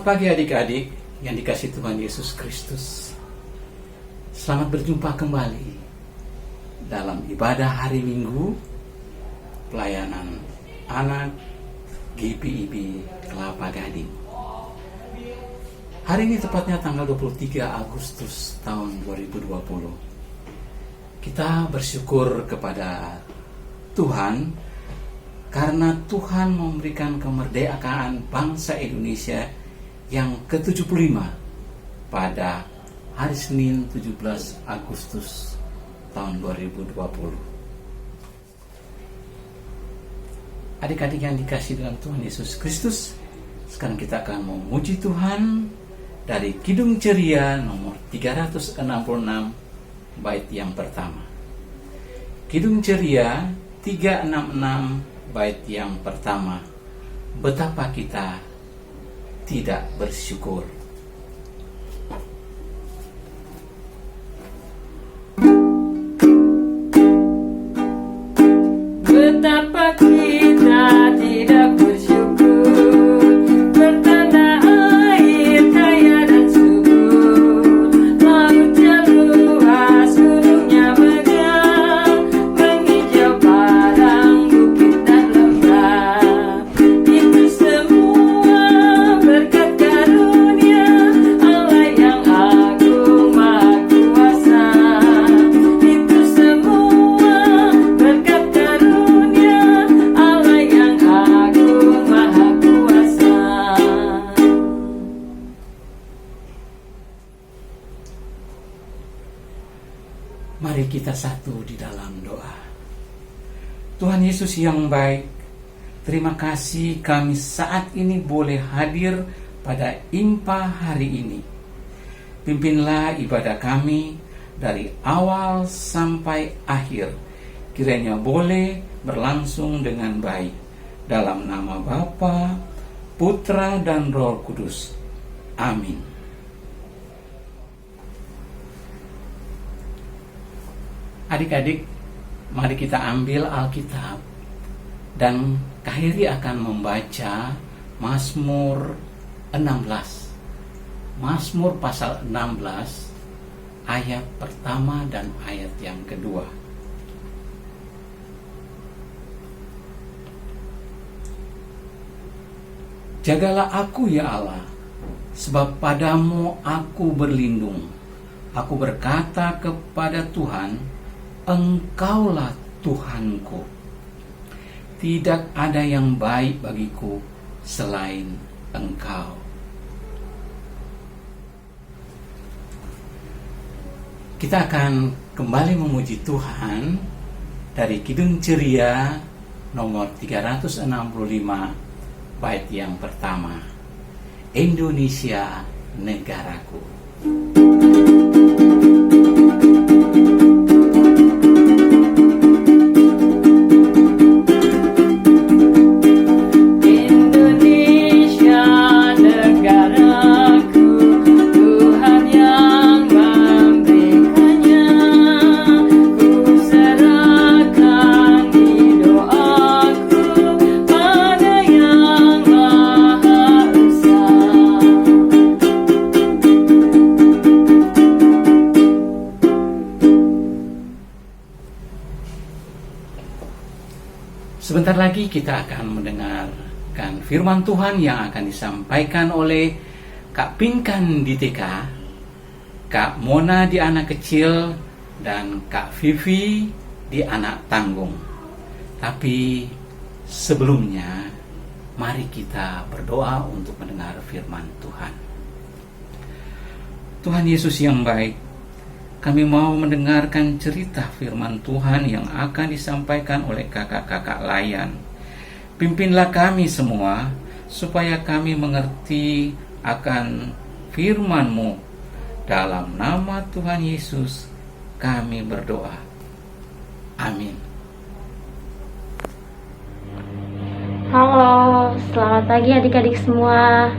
Selamat pagi adik-adik yang dikasihi Tuhan Yesus Kristus. Selamat berjumpa kembali dalam ibadah hari Minggu pelayanan anak GPIB Kelapa Gading. Hari ini tepatnya tanggal 23 Agustus tahun 2020. Kita bersyukur kepada Tuhan karena Tuhan memberikan kemerdekaan bangsa Indonesia yang ke-75 pada hari Senin 17 Agustus tahun 2020. Adik-adik yang dikasihi dalam Tuhan Yesus Kristus, sekarang kita akan memuji Tuhan dari Kidung Ceria nomor 366 bait yang pertama. Kidung Ceria 366 bait yang pertama. Betapa kita tidak bersyukur. Betapa kita tidak bersyukur, bertanda air kaya dan subur, laut jeluas, gunungnya megah, menghijau padang, bukit dan lembah. Itu semua berkat karunia Allah yang agung maha kuasa. Itu semua berkat karunia Allah yang agung maha kuasa. Mari kita satu di dalam doa. Tuhan Yesus yang baik, terima kasih kami saat ini boleh hadir pada IMPA hari ini. Pimpinlah ibadah kami dari awal sampai akhir. Kiranya boleh berlangsung dengan baik. Dalam nama Bapa, Putra dan Roh Kudus. Amin. Adik-adik, mari kita ambil Alkitab dan Kahiri akan membaca Mazmur 16. Mazmur pasal 16 ayat pertama dan ayat yang kedua. Jagalah aku ya Allah, sebab padamu aku berlindung. Aku berkata kepada Tuhan, Engkaulah Tuhanku. Tidak ada yang baik bagiku selain Engkau. Kita akan kembali memuji Tuhan dari Kidung Ceria nomor 365 bait yang pertama. Indonesia negaraku. Sebentar lagi kita akan mendengarkan firman Tuhan yang akan disampaikan oleh Kak Pinkan di TK, Kak Mona di anak kecil, dan Kak Vivi di anak tanggung. Tapi sebelumnya, mari kita berdoa untuk mendengar firman Tuhan. Tuhan Yesus yang baik, kami mau mendengarkan cerita firman Tuhan yang akan disampaikan oleh kakak-kakak layan. Pimpinlah kami semua, supaya kami mengerti akan firman-Mu. Dalam nama Tuhan Yesus, kami berdoa. Amin. Halo, selamat pagi adik-adik semua.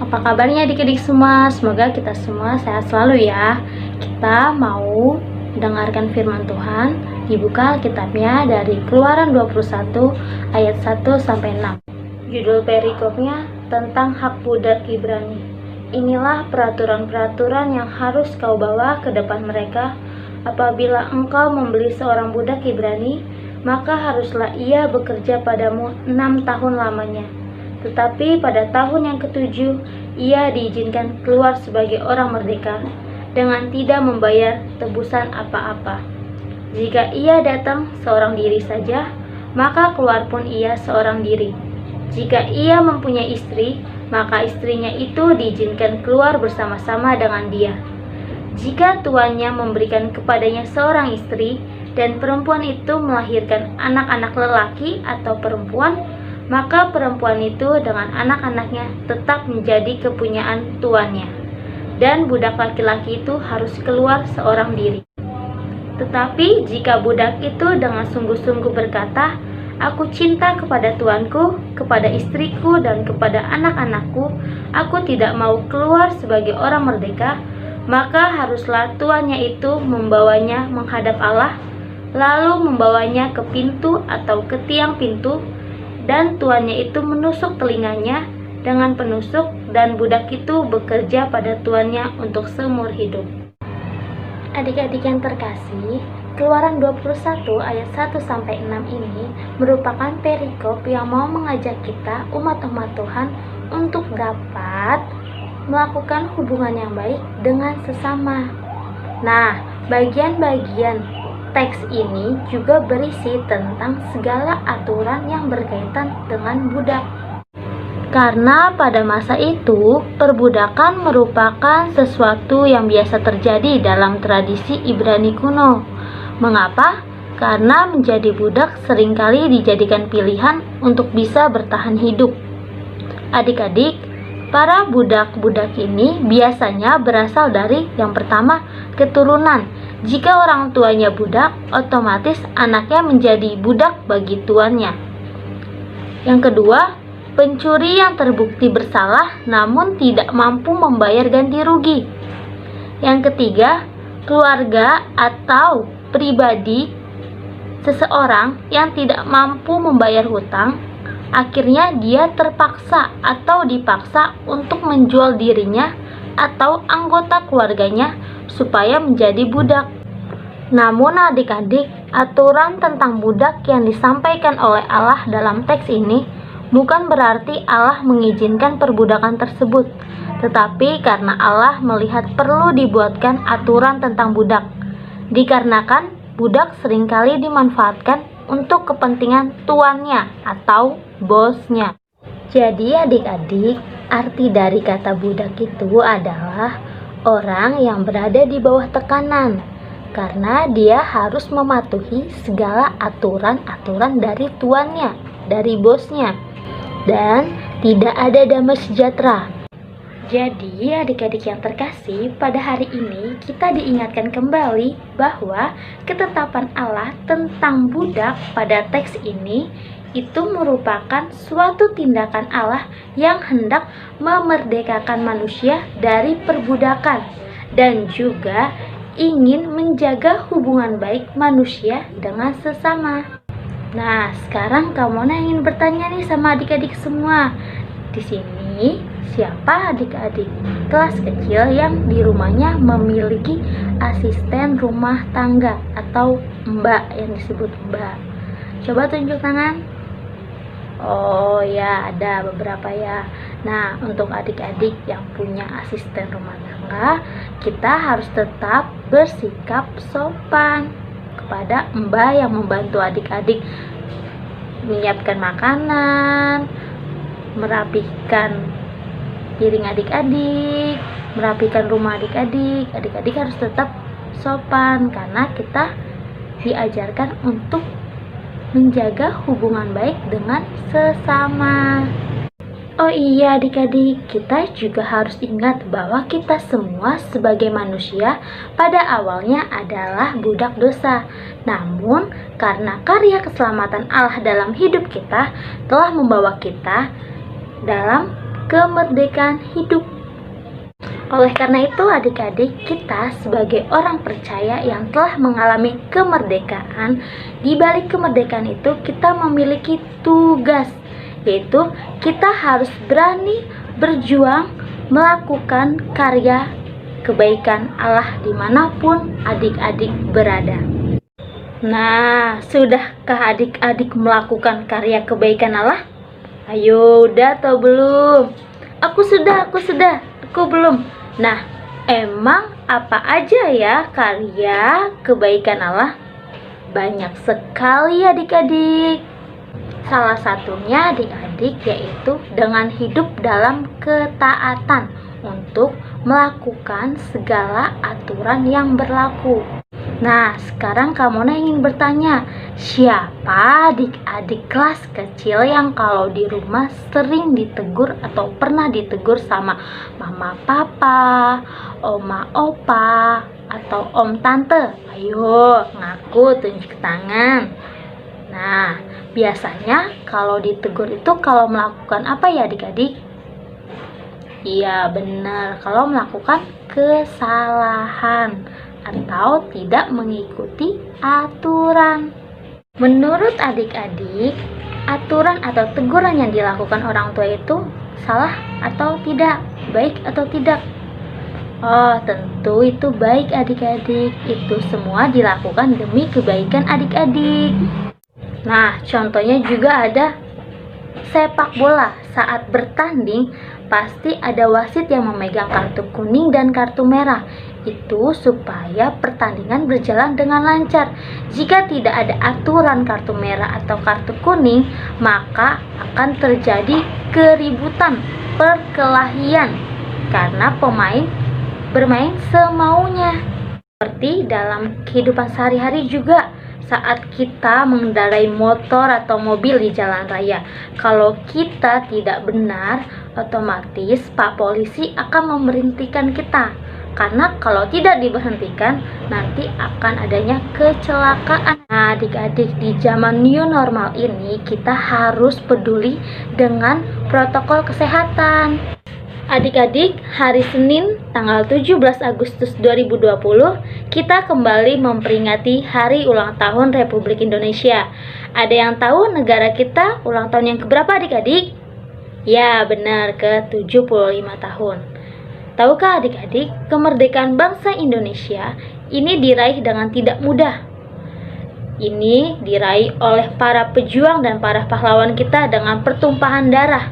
Apa kabarnya adik-adik semua? Semoga kita semua sehat selalu ya. Kita mau mendengarkan firman Tuhan Dibuka Alkitabnya dari Keluaran 21 ayat 1-6. Judul perikopnya tentang hak budak Ibrani. Inilah peraturan-peraturan yang harus kau bawa ke depan mereka. Apabila engkau membeli seorang budak Ibrani, maka haruslah ia bekerja padamu 6 tahun lamanya. Tetapi pada tahun yang ketujuh, ia diizinkan keluar sebagai orang merdeka, dengan tidak membayar tebusan apa-apa. Jika ia datang seorang diri saja, maka keluar pun ia seorang diri. Jika ia mempunyai istri, maka istrinya itu diizinkan keluar bersama-sama dengan dia. Jika tuannya memberikan kepadanya seorang istri, dan perempuan itu melahirkan anak-anak lelaki atau perempuan, maka perempuan itu dengan anak-anaknya tetap menjadi kepunyaan tuannya, dan budak laki-laki itu harus keluar seorang diri. Tetapi jika budak itu dengan sungguh-sungguh berkata, "Aku cinta kepada tuanku, kepada istriku, dan kepada anak-anakku, aku tidak mau keluar sebagai orang merdeka," maka haruslah tuannya itu membawanya menghadap Allah, lalu membawanya ke pintu atau ke tiang pintu, dan tuannya itu menusuk telinganya dengan penusuk, dan budak itu bekerja pada tuannya untuk seumur hidup. Adik-adik yang terkasih, Keluaran 21 ayat 1-6 ini merupakan perikop yang mau mengajak kita umat-umat Tuhan untuk dapat melakukan hubungan yang baik dengan sesama. Nah, bagian-bagian teks ini juga berisi tentang segala aturan yang berkaitan dengan budak. Karena pada masa itu, perbudakan merupakan sesuatu yang biasa terjadi dalam tradisi Ibrani kuno. Mengapa? Karena menjadi budak seringkali dijadikan pilihan untuk bisa bertahan hidup. Adik-adik, para budak-budak ini biasanya berasal dari yang pertama, keturunan. Jika orang tuanya budak, otomatis anaknya menjadi budak bagi tuannya. Yang kedua, pencuri yang terbukti bersalah namun tidak mampu membayar ganti rugi. Yang ketiga, keluarga atau pribadi seseorang yang tidak mampu membayar hutang, akhirnya dia terpaksa atau dipaksa untuk menjual dirinya atau anggota keluarganya supaya menjadi budak. Namun adik-adik, aturan tentang budak yang disampaikan oleh Allah dalam teks ini bukan berarti Allah mengizinkan perbudakan tersebut, tetapi karena Allah melihat perlu dibuatkan aturan tentang budak, dikarenakan budak seringkali dimanfaatkan untuk kepentingan tuannya atau bosnya. Jadi adik-adik, arti dari kata budak itu adalah orang yang berada di bawah tekanan, karena dia harus mematuhi segala aturan-aturan dari tuannya, dari bosnya, dan tidak ada damai sejahtera. Jadi adik-adik yang terkasih, pada hari ini kita diingatkan kembali bahwa ketetapan Allah tentang budak pada teks ini itu merupakan suatu tindakan Allah yang hendak memerdekakan manusia dari perbudakan dan juga ingin menjaga hubungan baik manusia dengan sesama. Nah, sekarang Kak Mona ingin bertanya nih sama adik-adik semua. Di sini, siapa adik-adik kelas kecil yang di rumahnya memiliki asisten rumah tangga atau mbak yang disebut mbak? Coba tunjuk tangan. Oh ya, ada beberapa ya. Nah, untuk adik-adik yang punya asisten rumah tangga, kita harus tetap bersikap sopan kepada mbak yang membantu adik-adik menyiapkan makanan, merapihkan piring adik-adik, merapikan rumah adik-adik. Adik-adik harus tetap sopan karena kita diajarkan untuk menjaga hubungan baik dengan sesama. Oh iya adik-adik, kita juga harus ingat bahwa kita semua sebagai manusia pada awalnya adalah budak dosa. Namun karena karya keselamatan Allah dalam hidup kita telah membawa kita dalam kemerdekaan hidup. Oleh karena itu adik-adik, kita sebagai orang percaya yang telah mengalami kemerdekaan, di balik kemerdekaan itu kita memiliki tugas, yaitu kita harus berani berjuang melakukan karya kebaikan Allah dimanapun adik-adik berada. Nah, sudahkah adik-adik melakukan karya kebaikan Allah? Ayo, udah atau belum? Aku sudah, aku belum. Nah, emang apa aja ya karya kebaikan Allah? Banyak sekali adik-adik. Salah satunya adik-adik yaitu dengan hidup dalam ketaatan untuk melakukan segala aturan yang berlaku. Nah, sekarang Kak Mona ingin bertanya, siapa adik-adik kelas kecil yang kalau di rumah sering ditegur atau pernah ditegur sama mama papa, oma opa, atau om tante? Ayo, ngaku, tunjuk tangan. Nah, biasanya kalau ditegur itu kalau melakukan apa ya adik-adik? Iya, benar, kalau melakukan kesalahan atau tidak mengikuti aturan. Menurut adik-adik, aturan atau teguran yang dilakukan orang tua itu salah atau tidak, baik atau tidak? Oh, tentu itu baik adik-adik. Itu semua dilakukan demi kebaikan adik-adik. Nah, contohnya juga ada sepak bola. Saat bertanding, pasti ada wasit yang memegang kartu kuning dan kartu merah. Itu supaya pertandingan berjalan dengan lancar. Jika tidak ada aturan kartu merah atau kartu kuning, maka akan terjadi keributan, perkelahian, karena pemain bermain semaunya. Seperti dalam kehidupan sehari-hari juga, saat kita mengendarai motor atau mobil di jalan raya, kalau kita tidak benar, otomatis Pak Polisi akan memberhentikan kita. Karena kalau tidak diberhentikan, nanti akan adanya kecelakaan. Nah, adik-adik, di zaman new normal ini kita harus peduli dengan protokol kesehatan. Adik-adik, hari Senin tanggal 17 Agustus 2020, kita kembali memperingati Hari Ulang Tahun Republik Indonesia. Ada yang tahu negara kita ulang tahun yang keberapa adik-adik? Ya, benar, ke-75 tahun. Tahukah adik-adik, kemerdekaan bangsa Indonesia ini diraih dengan tidak mudah. Ini diraih oleh para pejuang dan para pahlawan kita dengan pertumpahan darah.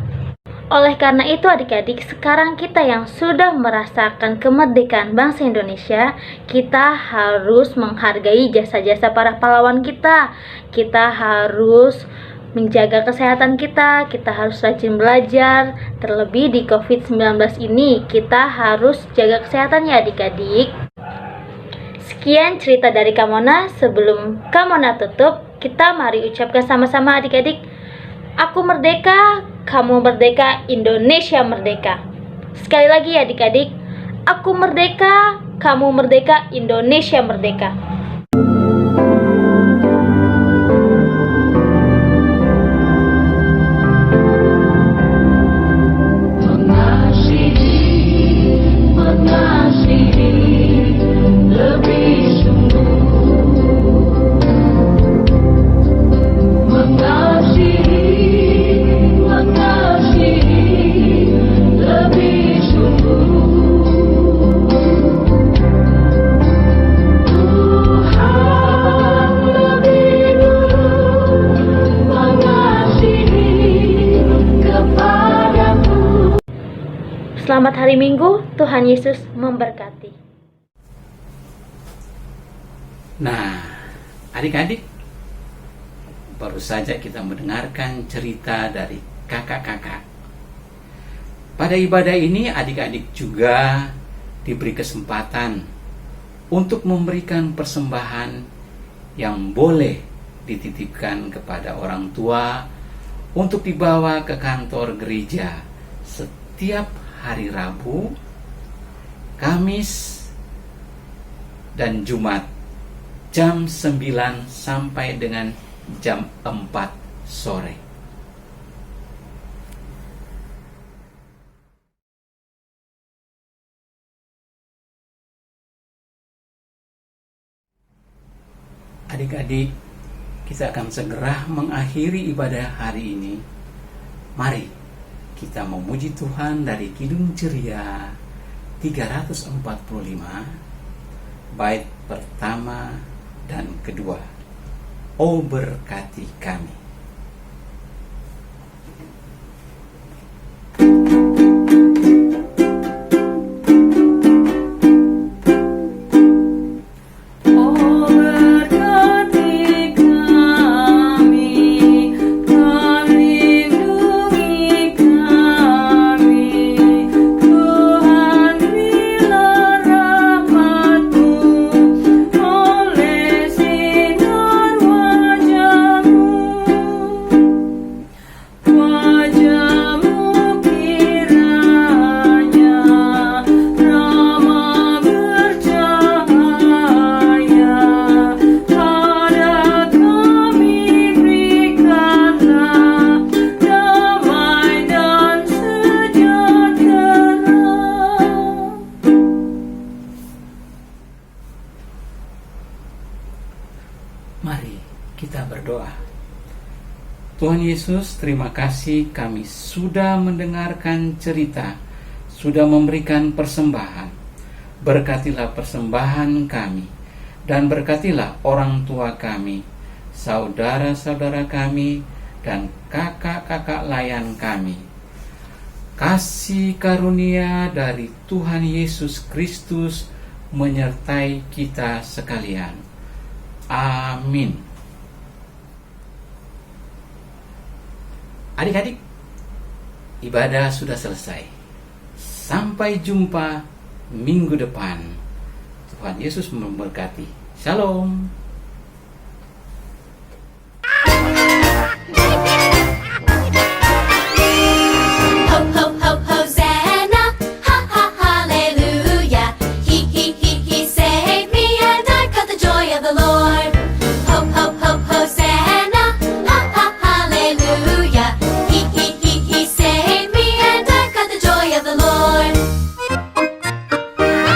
Oleh karena itu adik-adik, sekarang kita yang sudah merasakan kemerdekaan bangsa Indonesia, kita harus menghargai jasa-jasa para pahlawan kita. Kita harus menjaga kesehatan kita harus rajin belajar. Terlebih di COVID-19 ini, kita harus jaga kesehatan ya adik-adik. Sekian cerita dari Kak Mona. Sebelum Kak Mona tutup, kita mari ucapkan sama-sama adik-adik. Aku merdeka, kamu merdeka, Indonesia merdeka. Sekali lagi adik-adik, aku merdeka, kamu merdeka, Indonesia merdeka. Selamat hari Minggu, Tuhan Yesus memberkati. Nah, adik-adik, baru saja kita mendengarkan cerita dari kakak-kakak. Pada ibadah ini adik-adik juga diberi kesempatan untuk memberikan persembahan yang boleh dititipkan kepada orang tua untuk dibawa ke kantor gereja setiap hari Rabu, Kamis, dan Jumat jam 9 sampai dengan jam 4 sore. Adik-adik, kita akan segera mengakhiri ibadah hari ini. Mari kita memuji Tuhan dari Kidung Ceria 345, bait pertama dan kedua. Oh berkati kami. Mari kita berdoa. Tuhan Yesus, terima kasih kami sudah mendengarkan cerita, sudah memberikan persembahan. Berkatilah persembahan kami, dan berkatilah orang tua kami, saudara-saudara kami, dan kakak-kakak layan kami. Kasih karunia dari Tuhan Yesus Kristus menyertai kita sekalian. Amin. Adik-adik, ibadah sudah selesai. Sampai jumpa minggu depan. Tuhan Yesus memberkati. Shalom.